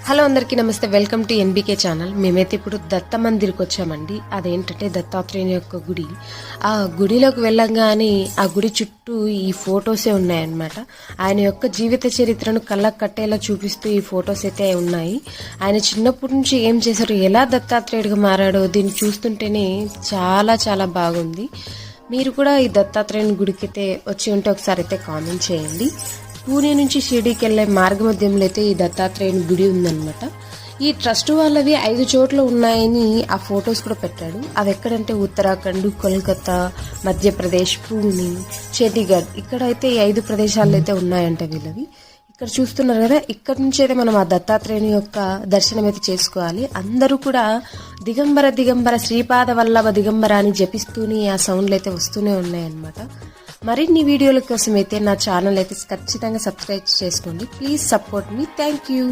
Hello అందరికీ నమస్తే. Welcome to NBK channel. మేమైతే ఇప్పుడు దత్త మందిర్కి వచ్చామండి. అదేంటంటే దత్తాత్రేయుని యొక్క గుడి. ఆ గుడిలోకి వెళ్ళంగానే ఆ గుడి చుట్టూ ఈ ఫొటోసే ఉన్నాయన్నమాట. ఆయన యొక్క జీవిత చరిత్రను కళ్ళకు కట్టేలా చూపిస్తూ ఈ ఫొటోస్ అయితే ఉన్నాయి. ఆయన చిన్నప్పటి నుంచి ఏం చేశారు, ఎలా దత్తాత్రేయుడిగా మారాడో దీన్ని చూస్తుంటేనే చాలా చాలా బాగుంది. మీరు కూడా ఈ దత్తాత్రేయుని గుడికి అయితే వచ్చి ఉంటే ఒకసారి అయితే కామెంట్ చేయండి. పూణే నుంచి షిరిడీకి వెళ్లే మార్గమధ్యంలో అయితే ఈ దత్తాత్రేయుని గుడి ఉందన్నమాట. ఈ ట్రస్ట్ వాళ్ళవి 5 చోట్ల ఉన్నాయని ఆ ఫొటోస్ కూడా పెట్టాడు. అవి ఎక్కడంటే ఉత్తరాఖండ్, కోల్కతా, మధ్యప్రదేశ్, పూణే, చండీగఢ్, ఇక్కడైతే ఈ 5 ప్రదేశాల్లో అయితే ఉన్నాయంట వీళ్ళవి. ఇక్కడ చూస్తున్నారు కదా, ఇక్కడ నుంచి అయితే మనం ఆ దత్తాత్రేయుని యొక్క దర్శనం అయితే చేసుకోవాలి. అందరూ కూడా దిగంబర దిగంబర శ్రీపాద వల్లభ దిగంబర అని జపిస్తూనే ఆ సౌండ్లు అయితే వస్తూనే ఉన్నాయన్నమాట. మరిన్ని వీడియోల కోసం అయితే నా ఛానల్ అయితే ఖచ్చితంగా సబ్స్క్రైబ్ చేసుకోండి. Please support me. Thank you.